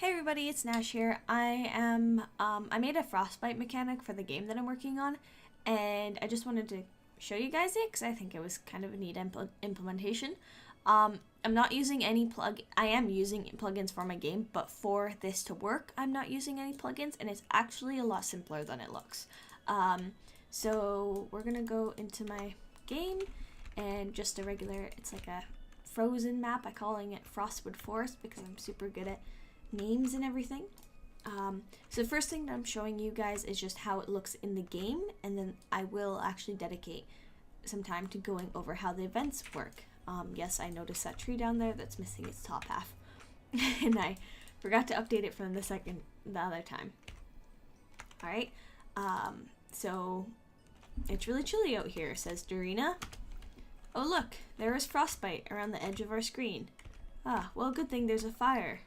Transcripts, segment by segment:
Hey everybody, it's Nash here. I made a Frostbite mechanic for the game that I'm working on, and I just wanted to show you guys it because I think it was kind of a neat implementation. I'm not using any I am using plugins for my game, but for this to work, I'm not using any plugins, and it's actually a lot simpler than it looks. So we're gonna go into my game, and just a regular, it's like a frozen map. I'm calling it Frostwood Forest because I'm super good at names and everything. So the first thing that I'm showing you guys is just how it looks in the game, and then I will actually dedicate some time to going over how the events work. Yes, I noticed that tree down there that's missing its top half, and I forgot to update it from the other time. Alright, so it's really chilly out here, says Dorina. Oh look, there is Frostbite around the edge of our screen. Ah, well, good thing there's a fire.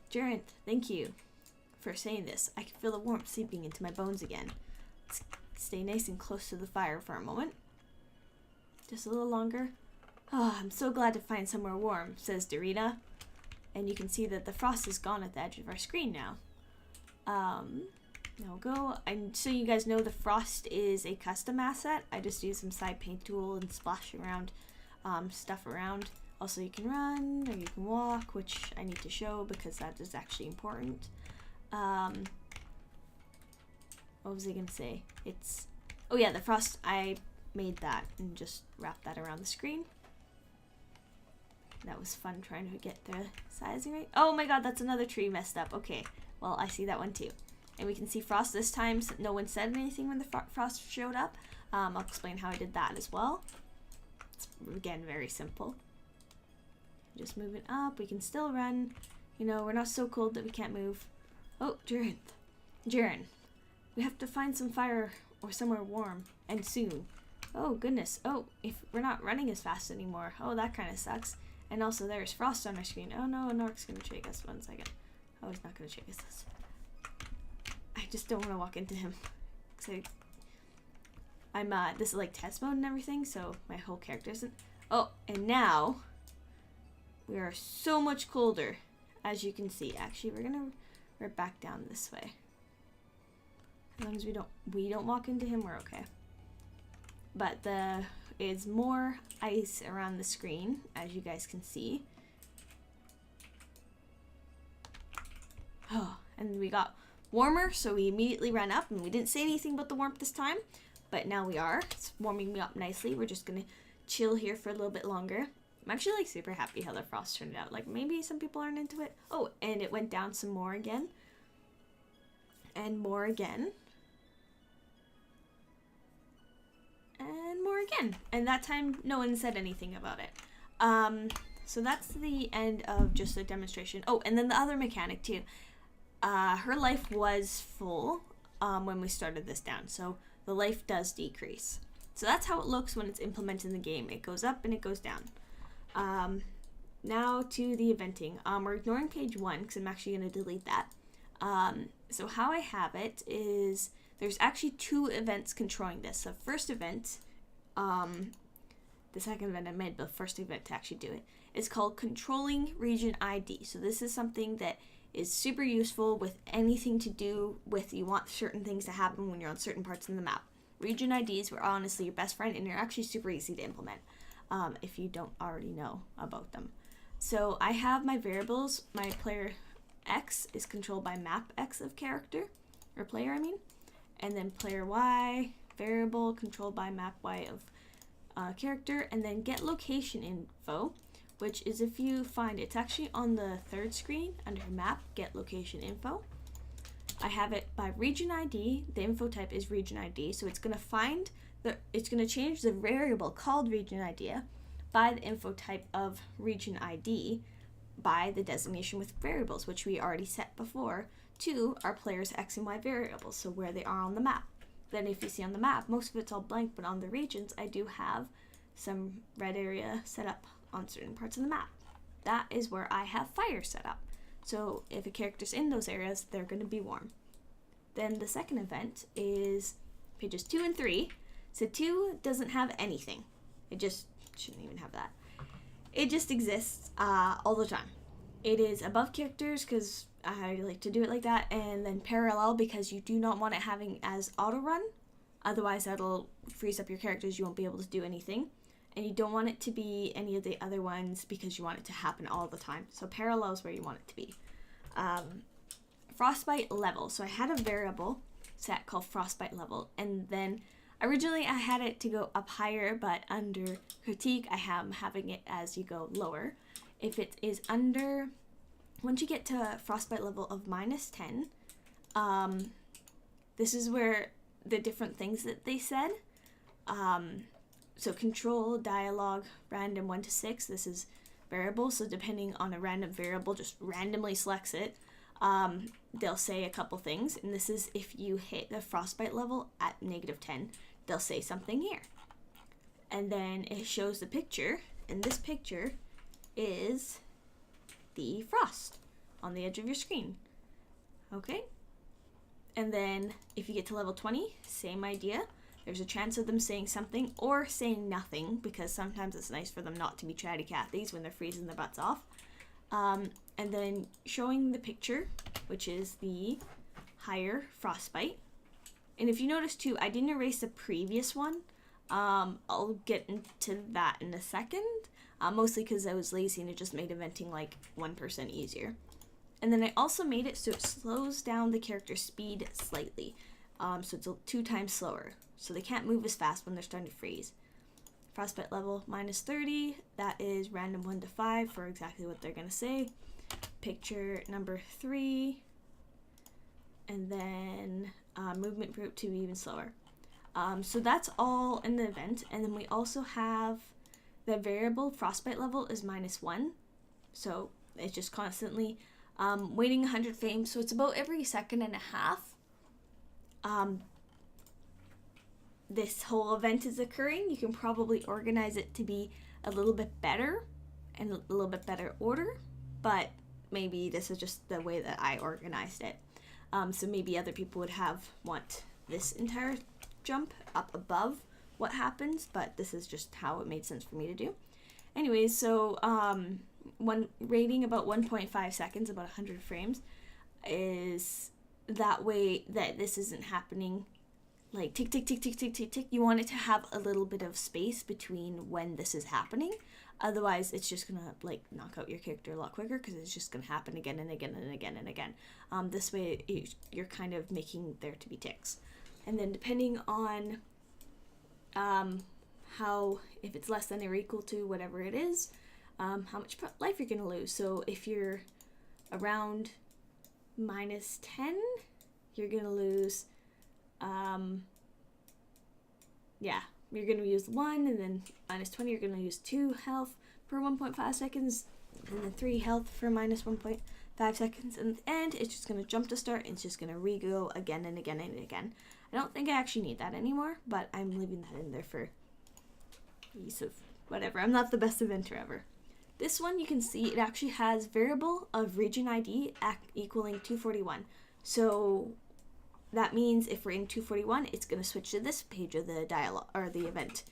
Gerant, thank you for saying this. I can feel the warmth seeping into my bones again. Let's stay nice and close to the fire for a moment. Just a little longer. Oh, I'm so glad to find somewhere warm, says Dorina. And you can see that the frost is gone at the edge of our screen now. Now we'll go. And so you guys know the frost is a custom asset. I just use some side paint tool and splash around stuff around. Also, you can run or you can walk, which I need to show because that is actually important. What was I going to say? Oh yeah, the frost, I made that and just wrapped that around the screen. That was fun trying to get the sizing right. Oh my god, that's another tree messed up. Okay, well, I see that one too. And we can see frost this time. So no one said anything when the frost showed up. I'll explain how I did that as well. It's, again, very simple. Just moving up, we can still run. You know, we're not so cold that we can't move. Oh, Jaren, we have to find some fire or somewhere warm, and soon. Oh, goodness. Oh, if we're not running as fast anymore. Oh, that kind of sucks. And also, there's frost on our screen. Oh no, Nork's gonna shake us. 1 second. Oh, he's not gonna shake us. I just don't want to walk into him. So this is like test mode and everything, so my whole character isn't. Oh, and now we are so much colder, as you can see. Actually, we're back down this way. As long as we don't walk into him, we're okay. But is more ice around the screen, as you guys can see. Oh, and we got warmer, so we immediately ran up, and we didn't say anything about the warmth this time, but now we are. It's warming me up nicely. We're just gonna chill here for a little bit longer. I'm actually like super happy how the frost turned out. Like maybe some people aren't into it. Oh, and it went down some more again. And more again. And more again. And that time no one said anything about it. So that's the end of just the demonstration. Oh, and then the other mechanic too. Her life was full when we started this down. So the life does decrease. So that's how it looks when it's implemented in the game. It goes up and it goes down. Now to the eventing. We're ignoring page 1 because I'm actually going to delete that. So how I have it is there's actually 2 events controlling this. The first event, the second event I made, but the first event to actually do it, is called Controlling Region ID. So this is something that is super useful with anything to do with you want certain things to happen when you're on certain parts of the map. Region IDs were honestly your best friend, and they're actually super easy to implement. If you don't already know about them. So I have my variables. My player X is controlled by map X of character, or player I mean, and then player Y, variable controlled by map Y of character, and then get location info, which is if you find it's actually on the 3rd screen under map, get location info. I have it by region ID. The info type is region ID, so it's gonna find it's going to change the variable called region ID by the info type of region ID by the designation with variables, which we already set before to our player's X and Y variables, so where they are on the map. Then if you see on the map, most of it's all blank, but on the regions, I do have some red area set up on certain parts of the map. That is where I have fire set up. So if a character's in those areas, they're going to be warm. Then the second event is pages 2 and 3. So 2 doesn't have anything. It just shouldn't even have that. It just exists all the time. It is above characters because I like to do it like that, and then parallel because you do not want it having as auto run. Otherwise, that'll freeze up your characters. You won't be able to do anything. And you don't want it to be any of the other ones because you want it to happen all the time. So parallel is where you want it to be. Frostbite level. So I had a variable set called Frostbite level, and then originally I had it to go up higher, but under critique I am having it as you go lower. If it is under, once you get to Frostbite level of -10, this is where the different things that they said. So control, dialogue, random 1 to 6, this is variable, so depending on a random variable, just randomly selects it. They'll say a couple things, and this is if you hit the Frostbite level at -10, they'll say something here. And then it shows the picture, and this picture is the frost on the edge of your screen. Okay? And then if you get to level 20, same idea. There's a chance of them saying something or saying nothing, because sometimes it's nice for them not to be chatty Cathys when they're freezing their butts off. And then showing the picture, which is the higher Frostbite. And if you notice too, I didn't erase the previous one. I'll get into that in a second, mostly because I was lazy and it just made eventing like 1% easier. And then I also made it so it slows down the character speed slightly. So it's 2 times slower. So they can't move as fast when they're starting to freeze. Frostbite level -30, that is random 1 to 5 for exactly what they're going to say. Picture number 3, and then movement group to be even slower. So that's all in the event, and then we also have the variable Frostbite level is -1, so it's just constantly waiting 100 frames, so it's about every second and a half. This whole event is occurring. You can probably organize it to be a little bit better and a little bit better order, but maybe this is just the way that I organized it. So maybe other people would want this entire jump up above what happens, but this is just how it made sense for me to do. Anyways, so one rating about 1.5 seconds, about 100 frames, is that way that this isn't happening like tick, tick, tick, tick, tick, tick, tick. You want it to have a little bit of space between when this is happening. Otherwise, it's just gonna like knock out your character a lot quicker because it's just gonna happen again and again and again and again. This way, you're kind of making there to be ticks. And then depending on how, if it's less than or equal to whatever it is, how much life you're gonna lose. So if you're around -10, you're gonna lose you're going to use 1, and then -20 you're going to use 2 health for 1.5 seconds, and then 3 health for -1.5 seconds, and at the end it's just going to jump to start, and it's just going to re-go again and again and again. I don't think I actually need that anymore, but I'm leaving that in there for use of whatever. I'm not the best eventer ever. This one, you can see it actually has variable of region ID equaling 241. So that means if we're in 241, it's going to switch to this page of the dialogue or the event.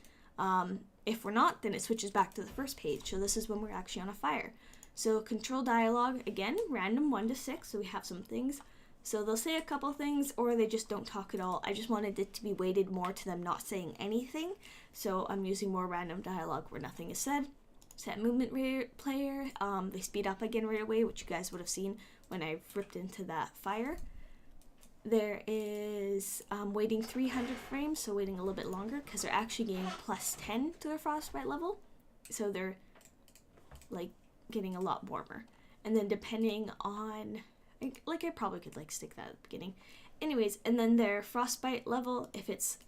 If we're not, then it switches back to the first page. So this is when we're actually on a fire. So control dialogue, again, random 1 to 6. So we have some things. So they'll say a couple things, or they just don't talk at all. I just wanted it to be weighted more to them not saying anything. So I'm using more random dialogue where nothing is said. Set movement player. They speed up again right away, which you guys would have seen when I ripped into that fire. There is waiting 300 frames, so waiting a little bit longer because they're actually getting +10 to their frostbite level. So they're like getting a lot warmer. And then depending on, like I probably could like stick that at the beginning. Anyways, and then their frostbite level, if it's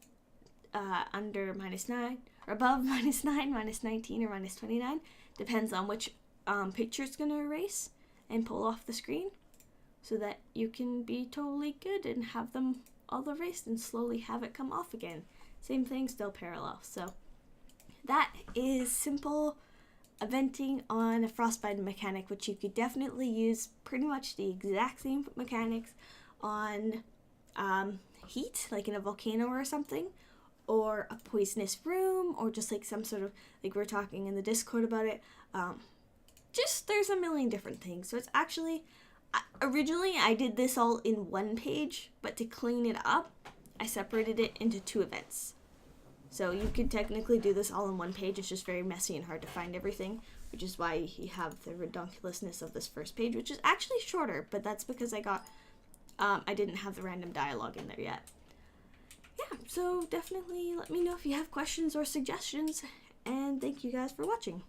under -9 or above -9, -19, or -29, depends on which picture it's going to erase and pull off the screen, so that you can be totally good and have them all erased and slowly have it come off again. Same thing, still parallel. So that is simple eventing on a frostbite mechanic, which you could definitely use pretty much the exact same mechanics on heat, like in a volcano or something, or a poisonous room, or just like some sort of, like we're talking in the Discord about it, just there's a million different things. So it's actually, originally I did this all in one page, but to clean it up, I separated it into 2 events. So you could technically do this all in one page. It's just very messy and hard to find everything, which is why you have the redonkulousness of this first page, which is actually shorter, but that's because I didn't have the random dialogue in there yet. Yeah, so definitely let me know if you have questions or suggestions, and thank you guys for watching.